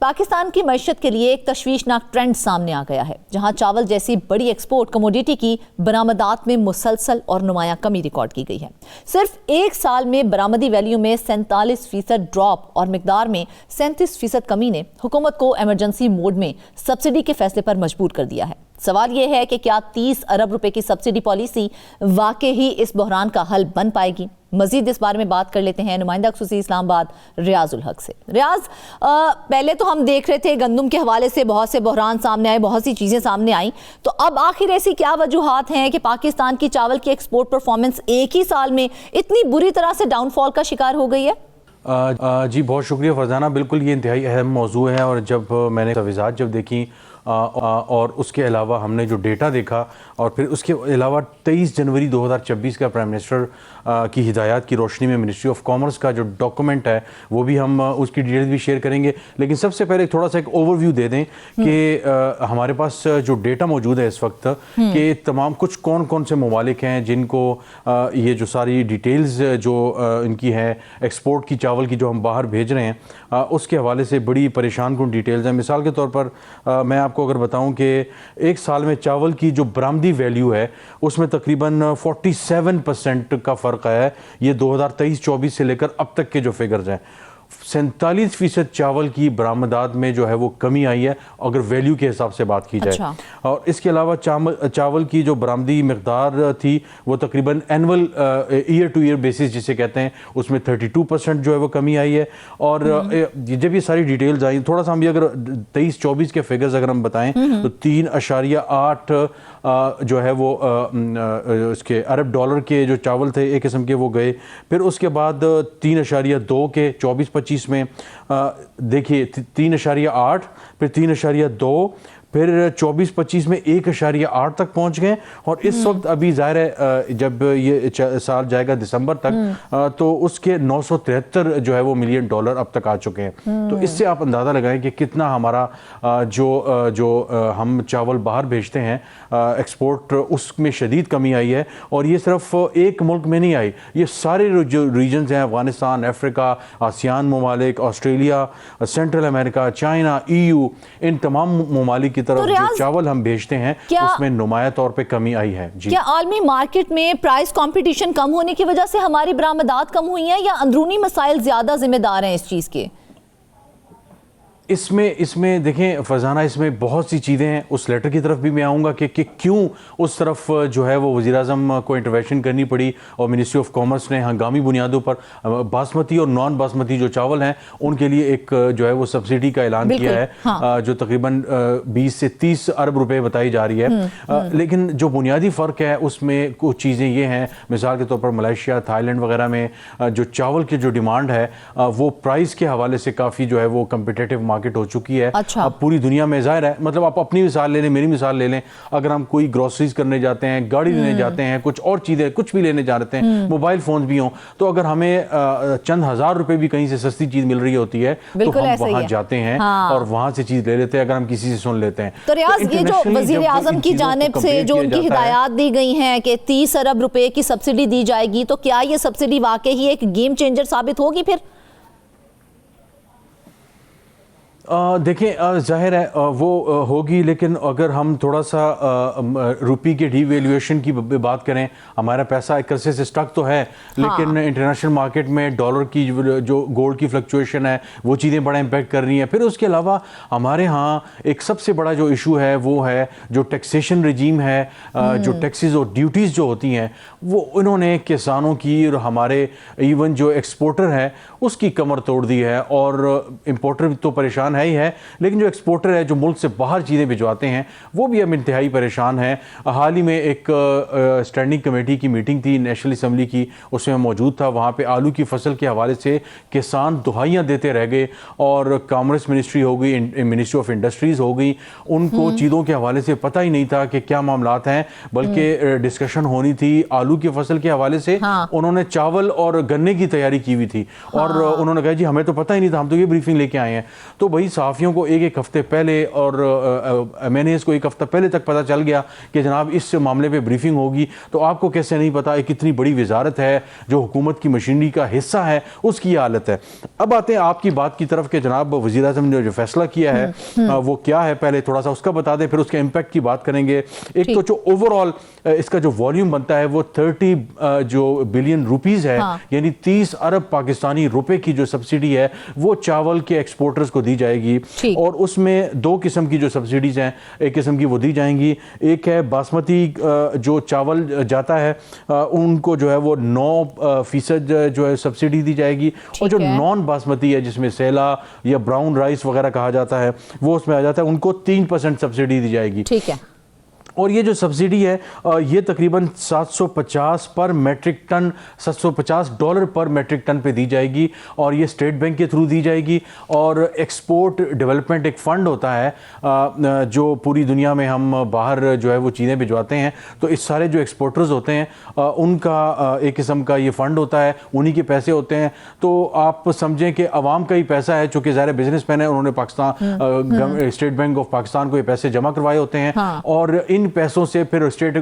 पाकिस्तान की मईशत के लिए एक तशवीशनाक ट्रेंड सामने आ गया है, जहां चावल जैसी बड़ी एक्सपोर्ट कमोडिटी की बरामदात में मुसलसल और नुमायां कमी रिकॉर्ड की गई है। सिर्फ एक साल में बरामदी वैल्यू में 47% ड्रॉप और मिकदार में 37% कमी ने हुकूमत को इमरजेंसी मोड में सब्सिडी के फैसले पर मजबूर कर दिया है। सवाल यह है कि क्या 30 अरब रुपए की सब्सिडी पॉलिसी वाकई ही इस बहरान का हल बन पाएगी? मजीद इस बारे में बात कर लेते हैं नुमाइंदा खुसूसी इस्लामाबाद रियाज उल हक से। रियाज, पहले तो हम देख रहे थे गंदम के हवाले से बहुत से बहरान सामने आए, बहुत सी चीज़ें सामने आई, तो अब आखिर ऐसी क्या वजूहात हैं कि पाकिस्तान की चावल की एक्सपोर्ट परफॉर्मेंस एक ही साल में इतनी बुरी तरह से डाउनफॉल का शिकार हो गई है? जी बहुत शुक्रिया फरजाना, बिल्कुल ये इंतहाई अहम मौजू है। और जब मैंने तवीज़ात जब देखी और उसके अलावा हमने जो डेटा देखा और फिर उसके अलावा 23 जनवरी 2026 का प्राइम मिनिस्टर की हिदायत की रोशनी में मिनिस्ट्री ऑफ कॉमर्स का जो डॉक्यूमेंट है वो भी हम उसकी डिटेल्स भी शेयर करेंगे। लेकिन सबसे पहले थोड़ा सा एक ओवरव्यू दे दें कि हमारे पास जो डेटा मौजूद है इस वक्त कि तमाम कुछ कौन कौन से ममालिक हैं जिनको ये जो सारी डिटेल्स जो इनकी है एक्सपोर्ट की चावल की जो हम बाहर भेज रहे हैं उसके हवाले से बड़ी परेशान कुन डिटेल्स हैं। मिसाल के तौर पर मैं आपको अगर बताऊं कि एक साल में चावल की जो बरामदी वैल्यू है उसमें तकरीबन 47% का फ़र्क आया है। ये 2023-24 से लेकर अब तक के जो फिगर्स हैं, 47% चावल की बरामदात में जो है वो कमी आई है अगर वैल्यू के हिसाब से बात की जाए। अच्छा। और इसके अलावा चावल की जो बरामदी मकदार थी वो तकरीबन annual year two year basis जिसे कहते हैं उसमें 32% जो है वो कमी आई है। और जब ये सारी डिटेल्स आई, थोड़ा सा हम भी अगर 23-24 के फिगर्स अगर हम बताएं तो 3.8 जो है वो इसके अरब डॉलर के जो चावल थे एक किस्म के वो गए। फिर उसके बाद 3.2 के 24-25 में देखिए 3.8, फिर 3.2, फिर 24-25 में 1.8 तक पहुंच गए। और इस वक्त अभी जाहिर है जब ये साल जाएगा दिसंबर तक तो उसके 973 जो है वो मिलियन डॉलर अब तक आ चुके हैं। तो इससे आप अंदाज़ा लगाएं कि कितना हमारा जो हम चावल बाहर भेजते हैं एक्सपोर्ट उसमें शदीद कमी आई है। और ये सिर्फ एक मुल्क में नहीं आई, ये सारे जो रीजन्स हैं अफगानिस्तान, अफ्रीका, आसियान ममालिक, Australia, central America, China, EU, इन तमाम ममालिक की तरफ जो चावल हम भेजते हैं उसमें नुमाया तौर पे कमी आई है। जी, क्या आलमी मार्केट में प्राइस कंपटीशन कम होने की वजह से हमारी बरामदात कम हुई हैं या अंदरूनी मसाइल ज्यादा जिम्मेदार हैं इस चीज के? इसमें देखें फरजाना, इसमें बहुत सी चीज़ें हैं। उस लेटर की तरफ भी मैं आऊँगा कि क्यों उस तरफ जो है वो वज़ीर-ए-आज़म को इंटरवेंशन करनी पड़ी और मिनिस्ट्री ऑफ कॉमर्स ने हंगामी बुनियादों पर बासमती और नॉन बासमती जो चावल हैं उनके लिए एक जो है वो सब्सिडी का ऐलान किया है। हाँ। जो तकरीबन 20 से 30 अरब रुपए बताई जा रही है। लेकिन जो बुनियादी फ़र्क है उसमें कुछ चीज़ें ये हैं, मिसाल के तौर पर मलेशिया, थाईलैंड वगैरह में जो चावल की जो डिमांड है वो प्राइस के हवाले से काफ़ी जो है वो कम्पिटेटिव मार्केट हो चुकी है। अच्छा। अब पूरी दुनिया में जाहिर है, मतलब आप अपनी मिसाल ले लें, मेरी मिसाल ले लें, अगर हम कोई ग्रोसरीज करने जाते हैं, गाड़ी लेने जाते हैं, कुछ और चीजें कुछ भी लेने जाते हैं, मोबाइल फोन भी हों, तो अगर हमें चंद हजार रुपए भी कहीं से सस्ती चीज मिल रही होती है तो हम वहां जाते हैं। हाँ। और वहां से चीज ले लेते हैं अगर हम किसी से सुन लेते हैं। तो रियाज, ये जो वज़ीर-ए-आज़म की जानिब से जो उनकी हिदायत दी गई हैं कि 30 अरब रुपए की सब्सिडी दी जाएगी, तो क्या ये सब्सिडी वाकई ही एक गेम चेंजर साबित होगी फिर? देखें जाहिर है वो होगी, लेकिन अगर हम थोड़ा सा रुपये के डीवैल्यूएशन की बात करें, हमारा पैसा एक अरसे से स्टक तो है। हाँ। लेकिन इंटरनेशनल मार्केट में डॉलर की जो गोल्ड की फ्लक्चुएशन है वो चीज़ें बड़ा इम्पैक्ट कर रही हैं। फिर उसके अलावा हमारे यहाँ एक सबसे बड़ा जो इशू है वो है जो टैक्सेशन रिजीम है, जो टैक्सेस और ड्यूटीज़ जो होती हैं वो इन्होंने किसानों की और हमारे इवन जो एक्सपोर्टर है उसकी कमर तोड़ दी है। और इम्पोर्टर तो परेशान है ही है, लेकिन जो एक्सपोर्टर है जो मुल्क से बाहर चीज़ें भिजवाते हैं वो भी अब इंतहाई परेशान है। हाल ही में एक स्टैंडिंग कमेटी की मीटिंग थी नेशनल असम्बली की, उसमें मौजूद था। वहाँ पे आलू की फसल के हवाले से किसान दुहाइयाँ देते रह गए और कॉमर्स मिनिस्ट्री हो गई, मिनिस्ट्री ऑफ इंडस्ट्रीज़ हो गई, उनको चीज़ों के हवाले से पता ही नहीं था कि क्या मामलात हैं, बल्कि डिस्कशन होनी थी आलू की फसल के हवाले से। हाँ। उन्होंने चावल और गन्ने की तैयारी की हुई थी। हाँ। और उन्होंने कहा जी हमें तो पता ही नहीं था, हम तो ये ब्रीफिंग लेके आए हैं। तो भाई वही सहाफ़ियों को एक एक हफ्ते पहले और MNAs को एक हफ्ता पहले तक पता चल गया कि जनाब इस मामले पे ब्रीफिंग होगी, तो आपको कैसे नहीं पता? एक इतनी बड़ी वजारत है जो हुकूमत की मशीनरी का हिस्सा है, उसकी हालत है। अब आते हैं आपकी बात की तरफ कि जनाब वज़ीर आज़म ने जो फैसला किया है वो क्या है, पहले थोड़ा सा उसका बता दें, फिर उसके इम्पैक्ट की बात करेंगे। एक तो जो ओवरऑल इसका जो वॉल्यूम बनता है वो 30 जो बिलियन रुपीज़ है, यानी 30 अरब पाकिस्तानी रुपए की जो सब्सिडी है वो चावल के एक्सपोर्टर्स को दी जाएगी। और उसमें दो किस्म की जो सब्सिडीज़ हैं, एक किस्म की वो दी जाएंगी, एक है बासमती जो चावल जाता है उनको जो है वो 9% जो है सब्सिडी दी जाएगी, और जो नॉन बासमती है जिसमें सेला या ब्राउन राइस वगैरह कहा जाता है वो उसमें आ जाता है, उनको 3% सब्सिडी दी जाएगी। ठीक है। और ये जो सब्सिडी है ये तकरीबन 750 पर मेट्रिक टन, $750 पर मेट्रिक टन पे दी जाएगी, और ये स्टेट बैंक के थ्रू दी जाएगी। और एक्सपोर्ट डेवलपमेंट एक फ़ंड होता है जो पूरी दुनिया में हम बाहर जो है वो चीज़ें भिजवाते हैं, तो इस सारे जो एक्सपोर्टर्स होते हैं उनका एक किस्म का ये फ़ंड होता है, उन्हीं के पैसे होते हैं। तो आप समझें कि अवाम का ही पैसा है, चूँकि ज़ाहिर बिजनेसमैन है, उन्होंने Pakistan state bank of Pakistan को ये पैसे जमा करवाए होते हैं। हाँ। और इन पैसों से फिर स्टेट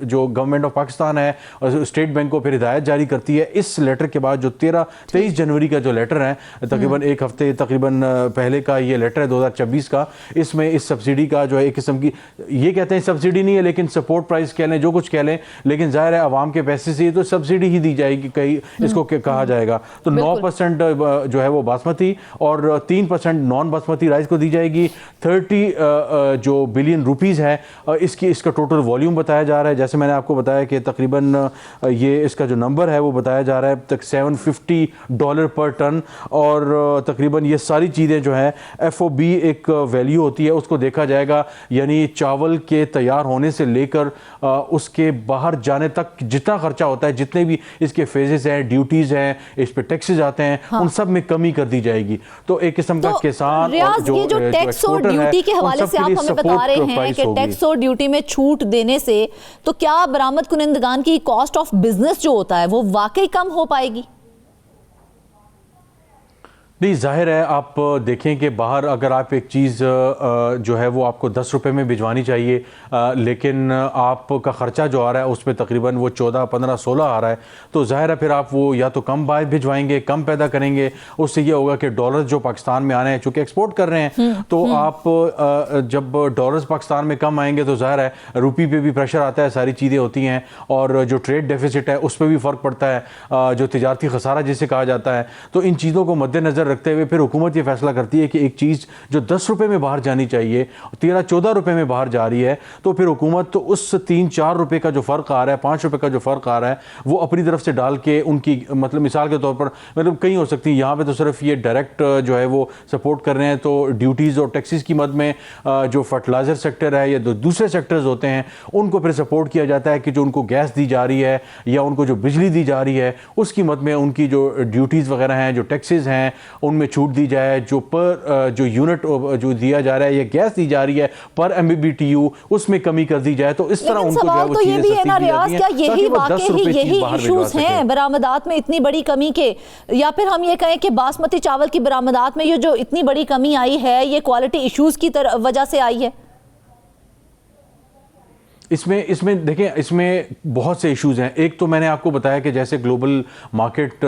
जो गवर्नमेंट ऑफ पाकिस्तान है स्टेट बैंक को फिर हिदायत जारी करती है। इस लेटर के बाद जो 23 जनवरी का जो लेटर है, तकरीबन एक हफ्ते तकरीबन पहले का ये लेटर है 2024 का, इसमें इस सब्सिडी का जो है एक किस्म की, ये कहते हैं सब्सिडी नहीं है लेकिन सपोर्ट प्राइस कह लें, जो कुछ कह लें, लेकिन जाहिर है आवाम के पैसे से तो सब्सिडी ही दी जाएगी, कहीं इसको कहा जाएगा। तो 9% जो है वो बासमती और 3% नॉन बासमती राइस को दी जाएगी। 30 जो बिलियन रुपीज़ है इसका टोटल वॉल्यूम बताया जा रहा है। जैसे मैंने आपको बताया कि तकरीबन ये इसका जो नंबर है वो बताया जा रहा है तक $750 पर टन, और तकरीबन ये सारी चीज़ें जो है FOB एक वैल्यू होती है, उसको देखा जाएगा, यानी चावल के तैयार होने से लेकर उसके बाहर जाने तक जितना खर्चा होता है, जितने भी इसके फेजेस हैं, ड्यूटीज़ हैं, इस पर टैक्सेस आते हैं, हाँ। उन सब में कमी कर दी जाएगी। तो एक किस्म का किसान और जो टैक्स और ड्यूटी के हवाले से आप हमें बता रहे हैं कि टैक्स और ड्यूटी में छूट देने से तो क्या बरामद कुनिंदगान की कॉस्ट ऑफ बिजनेस जो होता है वो वाकई कम हो पाएगी? नहीं, जाहिर है आप देखें कि बाहर अगर आप एक चीज़ जो है वो आपको 10 रुपये में भिजवानी चाहिए, लेकिन आपका ख़र्चा जो आ रहा है उसमें तकरीबन वो 14, 15, 16 आ रहा है, तो जाहिर है फिर आप वो या तो कम बाहर भिजवाएंगे, कम पैदा करेंगे। उससे ये होगा कि डॉलर्स जो पाकिस्तान में आ रहे हैं, चूँकि एक्सपोर्ट कर रहे हैं, तो आप जब डॉलर्स पाकिस्तान में कम आएंगे तो जाहिर है रुपये पे भी प्रेशर आता है, सारी चीज़ें होती हैं, और जो ट्रेड डेफिसिट है उस पर भी फ़र्क पड़ता है, जो तिजारती खसारा जिसे कहा जाता है। तो इन चीज़ों को मद्देनज़र रखते हुए फिर हुकूमत ये फैसला करती है कि एक चीज़ जो 10 रुपये में बाहर जानी चाहिए 13-14 रुपये में बाहर जा रही है, तो फिर हुकूमत तो उस 3-4 रुपये का जो फ़र्क आ रहा है, 5 रुपये का जो फ़र्क आ रहा है, वो अपनी तरफ से डाल के उनकी, मतलब मिसाल के तौर पर मतलब कहीं हो सकती है, यहाँ पे तो सिर्फ ये डायरेक्ट जो है वो सपोर्ट कर रहे हैं, तो ड्यूटीज़ और टैक्सेस की मद में जो फर्टिलाइज़र सेक्टर है या दूसरे सेक्टर्स होते हैं उनको फिर सपोर्ट किया जाता है कि जो उनको गैस दी जा रही है या उनको जो बिजली दी जा रही है उसकी मद में उनकी जो ड्यूटीज़ वगैरह हैं, जो टैक्सेस हैं, उनमें छूट दी जाए, जो यूनिट जो दिया जा रहा है या गैस दी जा रही है पर MMBTU उसमें कमी कर दी जाए। तो इस तरह उनको जो है वो चीजें सस्ती की जाती हैं। यही वाकई यही इश्यूज हैं बरामदात में इतनी बड़ी कमी के, या फिर हम ये कहें कि बासमती चावल की बरामदात में ये जो इतनी बड़ी कमी आई है ये क्वालिटी इश्यूज की वजह से आई है? इसमें देखें, इसमें बहुत से इश्यूज हैं। एक तो मैंने आपको बताया कि जैसे ग्लोबल मार्केट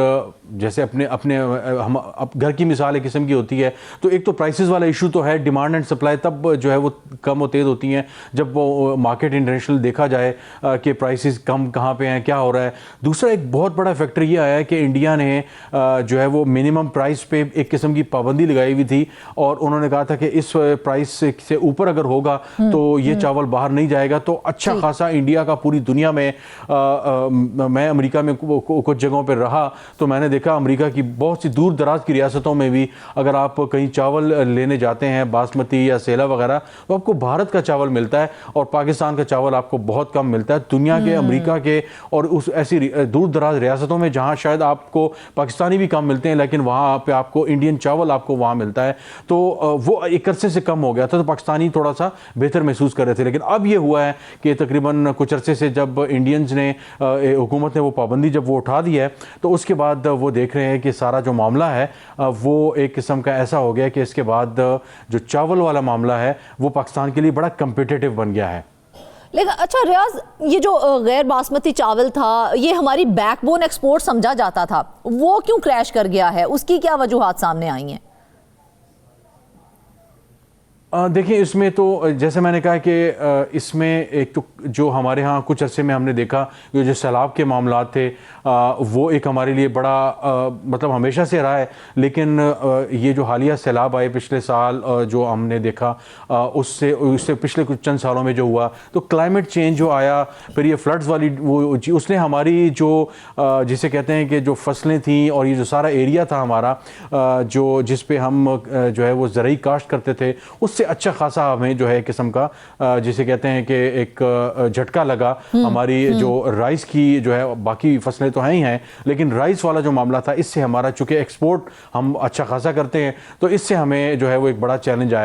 जैसे अपने हम घर की मिसाल एक किस्म की होती है, तो एक तो प्राइसेस वाला इशू तो है, डिमांड एंड सप्लाई तब जो है वो कम और तेज़ होती हैं जब वो मार्केट इंटरनेशनल देखा जाए कि प्राइसेस कम कहाँ पे हैं, क्या हो रहा है। दूसरा एक बहुत बड़ा फैक्टर ये आया है कि इंडिया ने जो है वो मिनिमम प्राइस पे एक किस्म की पाबंदी लगाई हुई थी, और उन्होंने कहा था कि इस प्राइस से ऊपर अगर होगा तो ये चावल बाहर नहीं जाएगा। तो अच्छा खासा इंडिया का पूरी दुनिया में मैं अमेरिका में कुछ जगहों पर रहा तो मैंने देखा अमेरिका की बहुत सी दूर दराज की रियासतों में भी अगर आप कहीं चावल लेने जाते हैं बासमती या सेला वगैरह, तो आपको भारत का चावल मिलता है और पाकिस्तान का चावल आपको बहुत कम मिलता है। दुनिया के, अमेरिका के और उस ऐसी दूर दराज रियासतों में जहाँ शायद आपको पाकिस्तानी भी कम मिलते हैं लेकिन वहाँ पे आपको इंडियन चावल आपको वहाँ मिलता है। तो वो एक अरसे से कम हो गया था, तो पाकिस्तानी थोड़ा सा बेहतर महसूस कर रहे थे। लेकिन अब ये हुआ है कि तकरीबन कुछ अरसे से जब इंडियंस ने हुकूमत ने वो पाबंदी जब वो उठा दी है, तो उसके बाद वो देख रहे हैं कि सारा जो मामला है वो एक किस्म का ऐसा हो गया कि इसके बाद जो चावल वाला मामला है वो पाकिस्तान के लिए बड़ा कम्पिटिटिव बन गया है। लेकिन अच्छा रियाज, ये जो गैर बासमती चावल था, ये हमारी बैकबोन एक्सपोर्ट समझा जाता था, वो क्यों क्रैश कर गया है? उसकी क्या वजूहात सामने आई हैं? देखिए, इसमें तो जैसे मैंने कहा कि इसमें एक तो जो हमारे यहाँ कुछ अरसे में हमने देखा ये जो सैलाब के मामला थे वो एक हमारे लिए बड़ा मतलब हमेशा से रहा है, लेकिन ये जो हालिया सैलाब आए पिछले साल जो हमने देखा उससे पिछले कुछ चंद सालों में जो हुआ, तो क्लाइमेट चेंज जो आया, फिर ये फ्लड्स वाली वो उसने हमारी जो जिसे कहते हैं कि जो फसलें थी और ये जो सारा एरिया था हमारा जो जिस पे हम जो है वो ज़रई काश्त करते थे, उससे अच्छा खासा हमें जो है किस्म का जिसे कहते हैं कि एक झटका लगा। हमारी जो राइस की जो है, बाकी फसलें तो हैं ही हैं, लेकिन राइस वाला जो मामला था इससे हमारा चूंकि एक्सपोर्ट हम अच्छा खासा करते हैं तो इससे हमें जो है वो एक बड़ा चैलेंज आया।